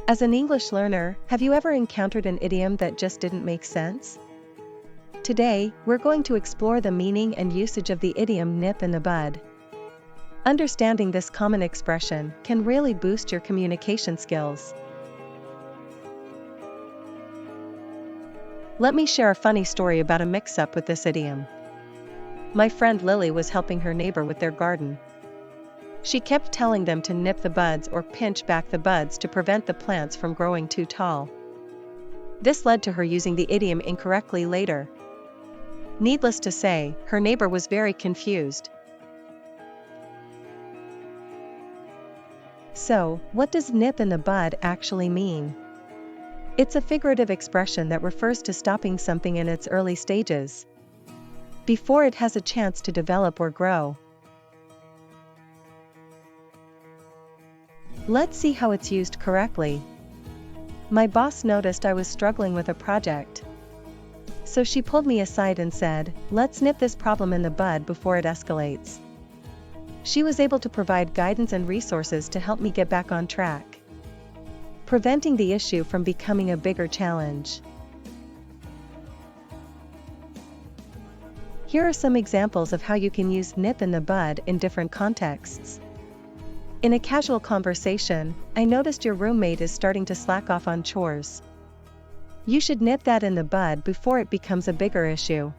As an English learner, have you ever encountered an idiom that just didn't make sense? Today, we're going to explore the meaning and usage of the idiom nip in the bud. Understanding this common expression can really boost your communication skills. Let me share a funny story about a mix-up with this idiom. My friend Lily was helping her neighbor with their garden. She kept telling them to nip the buds or pinch back the buds to prevent the plants from growing too tall. This led to her using the idiom incorrectly later. Needless to say, her neighbor was very confused. So, what does nip in the bud actually mean? It's a figurative expression that refers to stopping something in its early stages, before it has a chance to develop or grow. Let's see how it's used correctly. My boss noticed I was struggling with a project. So she pulled me aside and said, "Let's nip this problem in the bud before it escalates." She was able to provide guidance and resources to help me get back on track, preventing the issue from becoming a bigger challenge. Here are some examples of how you can use nip in the bud in different contexts. In a casual conversation, "I noticed your roommate is starting to slack off on chores. You should nip that in the bud before it becomes a bigger issue."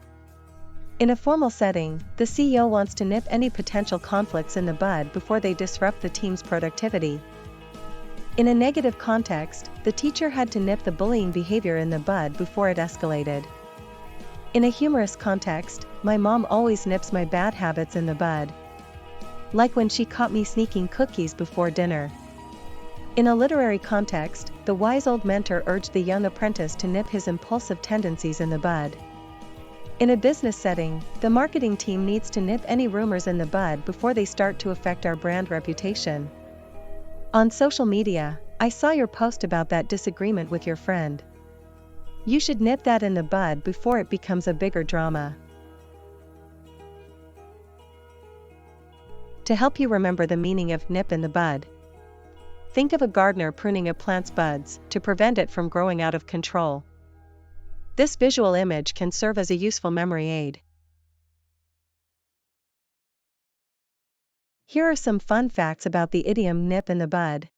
In a formal setting, the CEO wants to nip any potential conflicts in the bud before they disrupt the team's productivity. In a negative context, the teacher had to nip the bullying behavior in the bud before it escalated. In a humorous context, my mom always nips my bad habits in the bud, like when she caught me sneaking cookies before dinner. In a literary context, the wise old mentor urged the young apprentice to nip his impulsive tendencies in the bud. In a business setting, the marketing team needs to nip any rumors in the bud before they start to affect our brand reputation. On social media, "I saw your post about that disagreement with your friend. You should nip that in the bud before it becomes a bigger drama." To help you remember the meaning of nip in the bud, think of a gardener pruning a plant's buds to prevent it from growing out of control. This visual image can serve as a useful memory aid. Here are some fun facts about the idiom nip in the bud.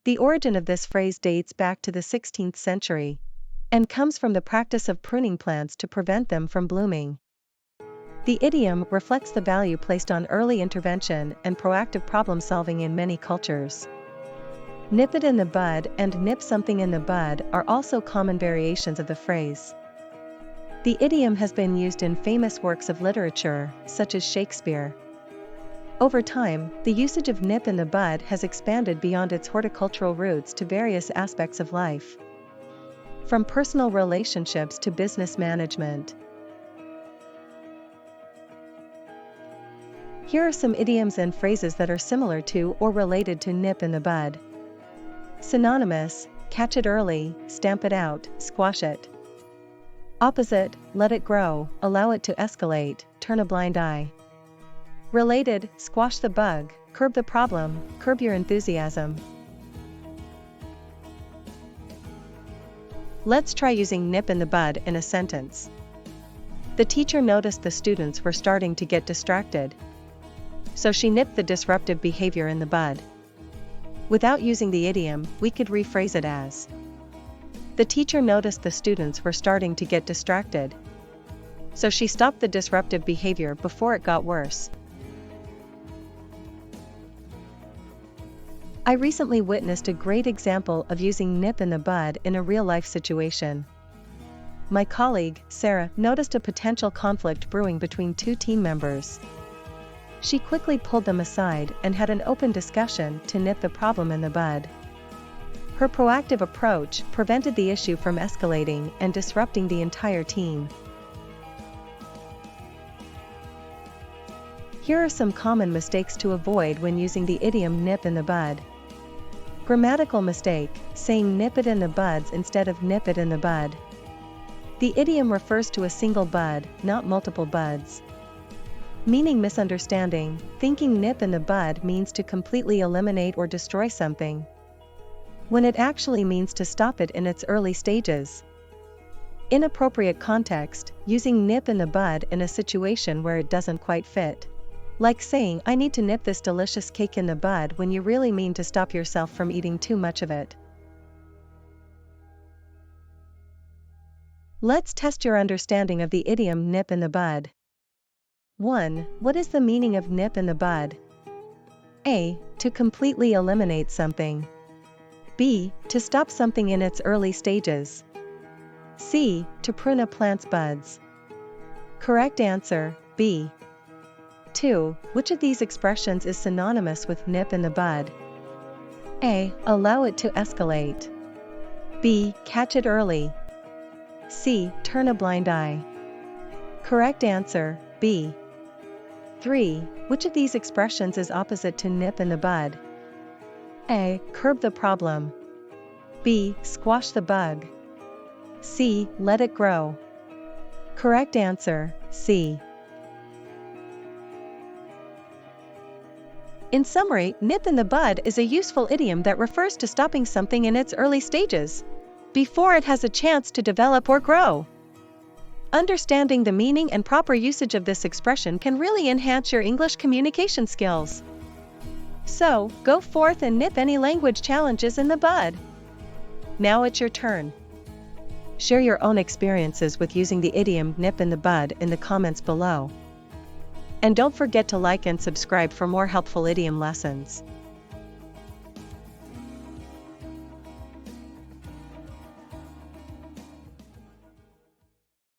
The origin of this phrase dates back to the 16th century and comes from the practice of pruning plants to prevent them from blooming. The idiom reflects the value placed on early intervention and proactive problem-solving in many cultures. Nip it in the bud and nip something in the bud are also common variations of the phrase. The idiom has been used in famous works of literature, such as Shakespeare. Over time, the usage of nip in the bud has expanded beyond its horticultural roots to various aspects of life, from personal relationships to business management. Here are some idioms and phrases that are similar to or related to nip in the bud. Synonymous: catch it early, stamp it out, squash it. Opposite: let it grow, allow it to escalate, turn a blind eye. Related: squash the bug, curb the problem, curb your enthusiasm. Let's try using nip in the bud in a sentence. The teacher noticed the students were starting to get distracted, so she nipped the disruptive behavior in the bud. Without using the idiom, we could rephrase it as: the teacher noticed the students were starting to get distracted, so she stopped the disruptive behavior before it got worse. I recently witnessed a great example of using nip in the bud in a real-life situation. My colleague, Sarah, noticed a potential conflict brewing between two team members. She quickly pulled them aside and had an open discussion to nip the problem in the bud. Her proactive approach prevented the issue from escalating and disrupting the entire team. Here are some common mistakes to avoid when using the idiom nip in the bud. Grammatical mistake: saying nip it in the buds instead of nip it in the bud. The idiom refers to a single bud, not multiple buds. Meaning misunderstanding: thinking nip in the bud means to completely eliminate or destroy something. when it actually means to stop it in its early stages. Inappropriate context, using nip in the bud in a situation where it doesn't quite fit. Like saying, I need to nip this delicious cake in the bud when you really mean to stop yourself from eating too much of it. Let's test your understanding of the idiom nip in the bud. 1. What is the meaning of nip in the bud? A. To completely eliminate something. B. To stop something in its early stages. C. To prune a plant's buds. Correct answer, B. 2. Which of these expressions is synonymous with nip in the bud? A. Allow it to escalate. B. Catch it early. C. Turn a blind eye. Correct answer, B. 3. Which of these expressions is opposite to nip in the bud? A. Curb the problem. B. Squash the bug. C. Let it grow. Correct answer, C. In summary, nip in the bud is a useful idiom that refers to stopping something in its early stages, before it has a chance to develop or grow. Understanding the meaning and proper usage of this expression can really enhance your English communication skills. So, go forth and nip any language challenges in the bud. Now it's your turn. Share your own experiences with using the idiom nip in the bud in the comments below. And don't forget to like and subscribe for more helpful idiom lessons.